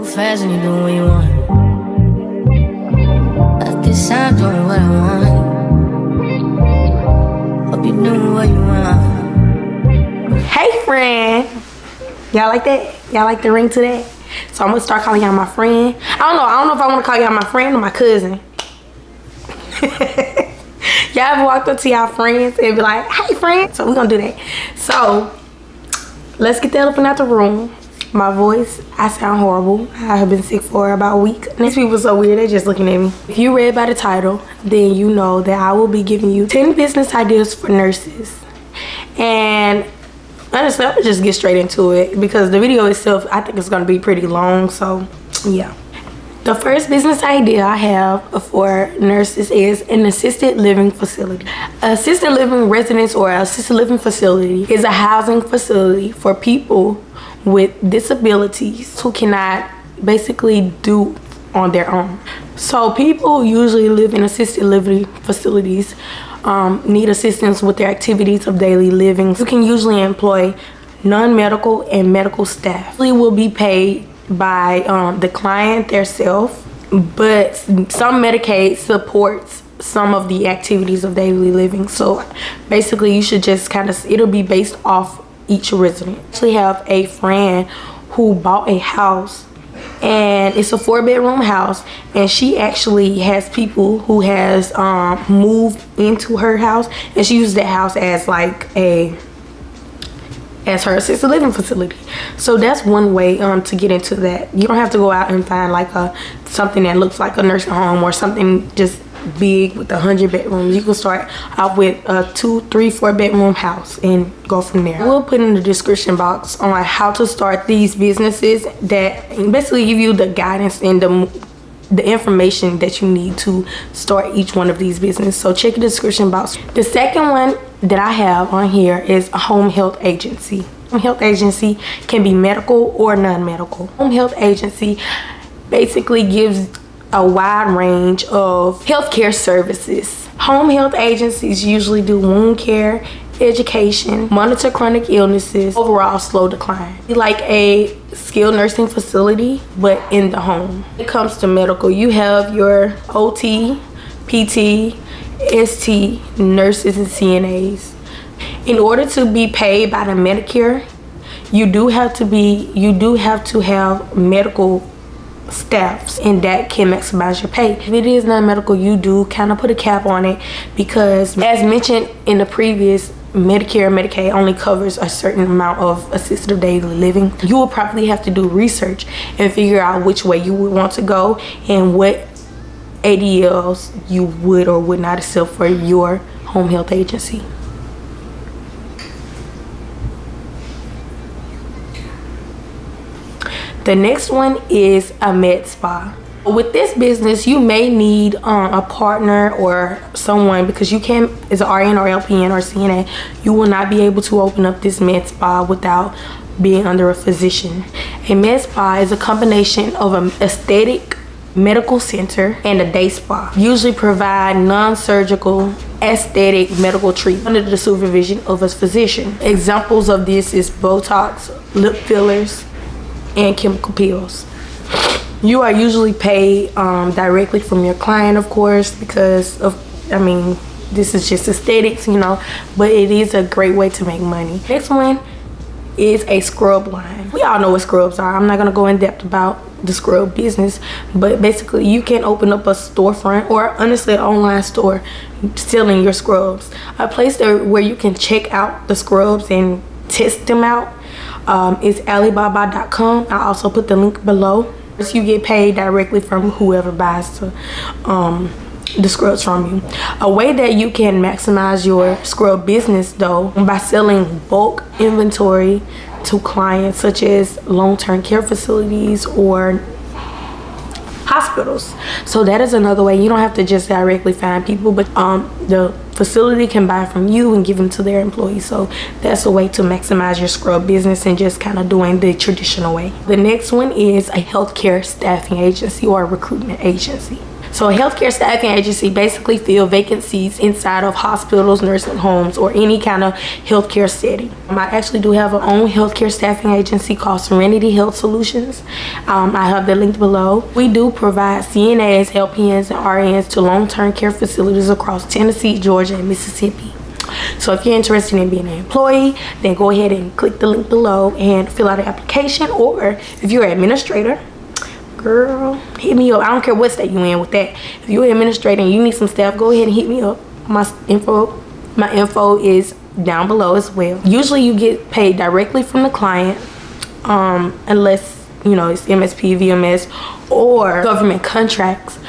move fast and you do what you want. At this time, doing what I want. Hope you doing what you want. Hey friend, y'all like that? Y'all like the ring to that? So I'm gonna start calling y'all my friend. I don't know if I want to call y'all my friend or my cousin. Y'all ever walked up to y'all friends and be like, hey friend? So we're gonna do that. So let's get the elephant out the room. My voice, I sound horrible. I have been sick for about a week. These people are so weird, they're just looking at me. If you read by the title, then you know that I will be giving you 10 business ideas for nurses. And honestly, I'm gonna just get straight into it because the video itself, I think it's gonna be pretty long, so yeah. The first business idea I have for nurses is an assisted living facility. Assisted living residence or assisted living facility is a housing facility for people with disabilities who cannot basically do on their own. So people usually live in assisted living facilities, need assistance with their activities of daily living. You can usually employ non-medical and medical staff. They will be paid by the client themselves, but some Medicaid supports some of the activities of daily living. So basically you should just kind of, it'll be based off each resident. I actually have a friend who bought a house, and it's a 4-bedroom house, and she actually has people who has moved into her house, and she uses that house as like as her assisted living facility. So that's one way to get into that. You don't have to go out and find like something that looks like a nursing home or something just big with 100 bedrooms. You can start out with a 2, 3, 4-bedroom house and go from there. We'll put in the description box on how to start these businesses that basically give you the guidance and the information that you need to start each one of these businesses. So check the description box. The second one that I have on here is a home health agency. Home health agency can be medical or non-medical. Home health agency basically gives a wide range of healthcare services. Home health agencies usually do wound care, education, monitor chronic illnesses, overall slow decline. Like a skilled nursing facility, but in the home. When it comes to medical, you have your OT, PT, ST, nurses, and CNAs. In order to be paid by the Medicare, you do have to have medical staffs, and that can maximize your pay. If it is non-medical, you do kind of put a cap on it because, as mentioned in the previous, Medicare and Medicaid only covers a certain amount of assisted daily living. You will probably have to do research and figure out which way you would want to go and what ADLs you would or would not accept for your home health agency. The next one is a med spa. With this business, you may need a partner or someone, because you can, as an RN or LPN or CNA, you will not be able to open up this med spa without being under a physician. A med spa is a combination of an aesthetic medical center and a day spa. Usually provide non-surgical aesthetic medical treatment under the supervision of a physician. Examples of this is Botox, lip fillers, and chemical peels. You are usually paid directly from your client, of course, because of, this is just aesthetics, but it is a great way to make money. Next one is a scrub line. We all know what scrubs are. I'm not gonna go in depth about the scrub business, but basically you can open up a storefront, or honestly an online store, selling your scrubs. A place there where you can check out the scrubs and test them out is Alibaba.com. I also put the link below. You get paid directly from whoever buys the scrubs from you. A way that you can maximize your scrub business, though, by selling bulk inventory to clients such as long-term care facilities or hospitals. So that is another way. You don't have to just directly find people, but the facility can buy from you and give them to their employees. So that's a way to maximize your scrub business and just kind of doing the traditional way. The next one is a healthcare staffing agency or a recruitment agency. So a healthcare staffing agency basically fill vacancies inside of hospitals, nursing homes, or any kind of healthcare setting. I actually do have our own healthcare staffing agency called Serenity Health Solutions. I have the link below. We do provide CNAs, LPNs, and RNs to long-term care facilities across Tennessee, Georgia, and Mississippi. So if you're interested in being an employee, then go ahead and click the link below and fill out an application. Or if you're an administrator, girl, hit me up. I don't care what state you in with that. If you're an administrator and you need some staff, go ahead and hit me up. My info is down below as well. Usually you get paid directly from the client, unless it's MSP, VMS, or government contracts.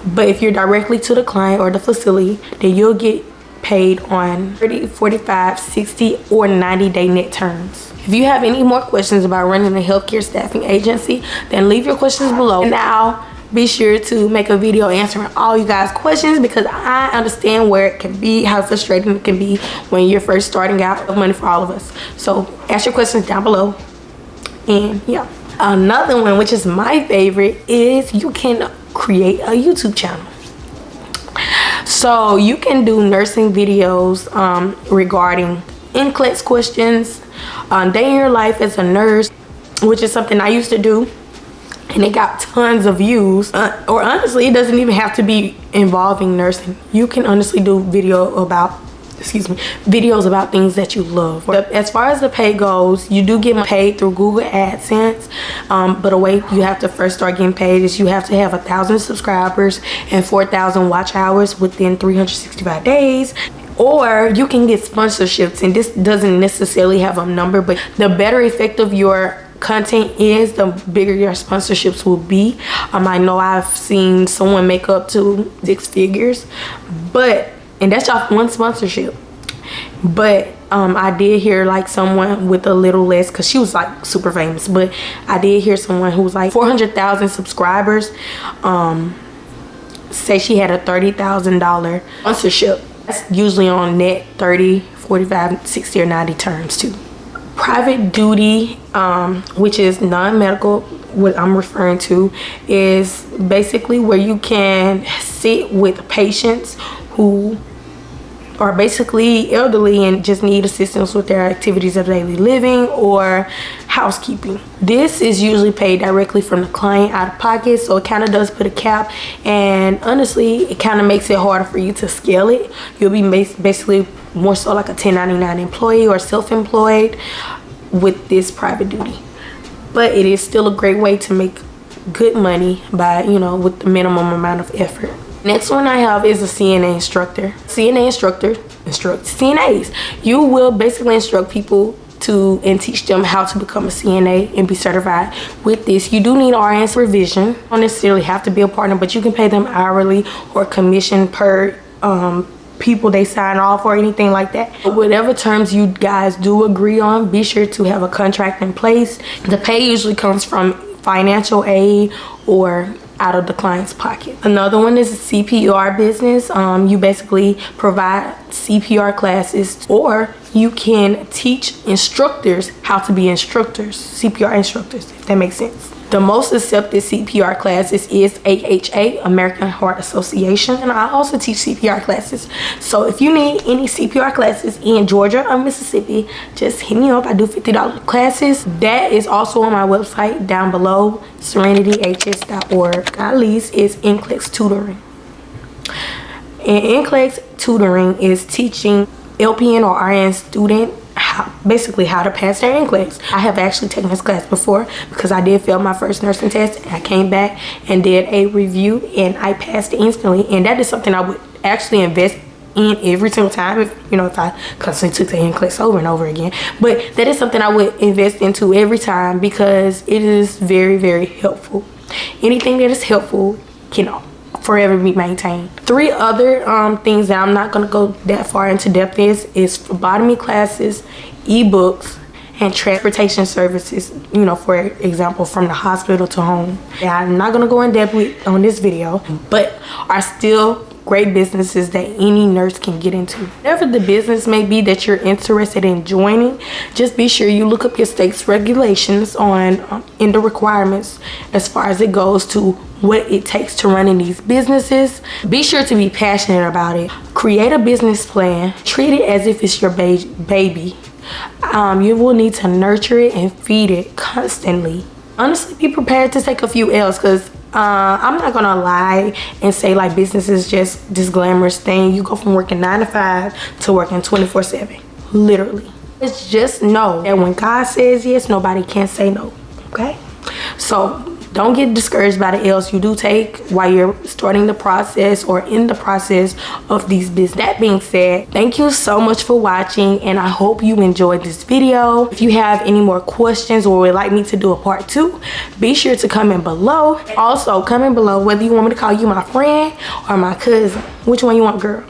But if you're directly to the client or the facility, then you'll get paid on 30, 45, 60, or 90-day net terms. If you have any more questions about running a healthcare staffing agency, then leave your questions below. And I'll be sure to make a video answering all you guys' questions, because I understand where it can be, how frustrating it can be when you're first starting out with money for all of us. So ask your questions down below. And yeah, another one, which is my favorite, is you can create a YouTube channel. So you can do nursing videos regarding NCLEX questions, day in your life as a nurse, which is something I used to do, and it got tons of views. Or honestly, it doesn't even have to be involving nursing. You can honestly do videos about things that you love. But as far as the pay goes, you do get paid through Google AdSense, but the way you have to first start getting paid is you have to have 1,000 subscribers and 4,000 watch hours within 365 days. Or you can get sponsorships, and this doesn't necessarily have a number, but the better effective your content is, the bigger your sponsorships will be. I know I've seen someone make up to 6 figures, and that's off one sponsorship. But I did hear like someone with a little less, because she was like super famous, but I did hear someone who was like 400,000 subscribers say she had a $30,000 sponsorship. That's usually on net 30, 45, 60, or 90 terms too. Private duty, which is non-medical, what I'm referring to, is basically where you can sit with patients who are basically elderly and just need assistance with their activities of daily living or housekeeping. This is usually paid directly from the client out of pocket, so it kind of does put a cap, and honestly it kind of makes it harder for you to scale it. You'll be basically more so like a 1099 employee or self-employed with this private duty. But it is still a great way to make good money by, with the minimum amount of effort. Next one I have is a CNA instructor. CNA instructor instructs CNAs. You will basically instruct people and teach them how to become a CNA and be certified. With this, you do need RN supervision. You don't necessarily have to be a partner, but you can pay them hourly or commission per people they sign off or anything like that. But whatever terms you guys do agree on, be sure to have a contract in place. The pay usually comes from financial aid or out of the client's pocket. Another one is CPR Business. You basically provide CPR classes, or you can teach instructors how to be instructors, CPR instructors, if that makes sense. The most accepted CPR classes is AHA, American Heart Association, and I also teach CPR classes. So if you need any CPR classes in Georgia or Mississippi, just hit me up. I do $50 classes. That is also on my website down below, serenityhs.org. At least is NCLEX Tutoring. And NCLEX Tutoring is teaching LPN or RN student basically how to pass their NCLEX. I have actually taken this class before because I did fail my first nursing test, and I came back and did a review and I passed it instantly. And that is something I would actually invest in every single time if I constantly took the NCLEX over and over again. But that is something I would invest into every time because it is very, very helpful. Anything that is helpful can forever be maintained. 3 other things that I'm not going to go that far into depth is phlebotomy classes, ebooks, and transportation services, for example, from the hospital to home. And I'm not going to go in depth on this video, but are still great businesses that any nurse can get into. Whatever the business may be that you're interested in joining, just be sure you look up your state's regulations on in the requirements as far as it goes to what it takes to run in these businesses. Be sure to be passionate about it. Create a business plan. Treat it as if it's your baby. You will need to nurture it and feed it constantly. Honestly, be prepared to take a few L's, because I'm not gonna lie and say like business is just this glamorous thing. You go from working 9 to 5 to working 24/7, literally. It's just know that when God says yes, nobody can say no, okay? So don't get discouraged by the L's you do take while you're starting the process or in the process of these business. That being said, thank you so much for watching, and I hope you enjoyed this video. If you have any more questions or would like me to do a part 2, be sure to comment below. Also, comment below whether you want me to call you my friend or my cousin. Which one you want, girl?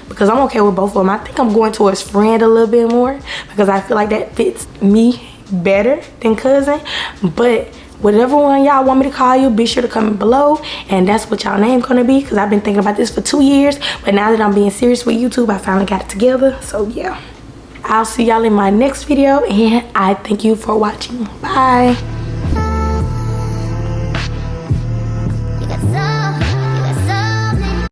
Because I'm okay with both of them. I think I'm going towards friend a little bit more because I feel like that fits me better than cousin. But whatever one y'all want me to call you, be sure to comment below, and that's what y'all name gonna be, because I've been thinking about this for 2 years, but now that I'm being serious with YouTube, I finally got it together. So yeah, I'll see y'all in my next video, and I thank you for watching. Bye.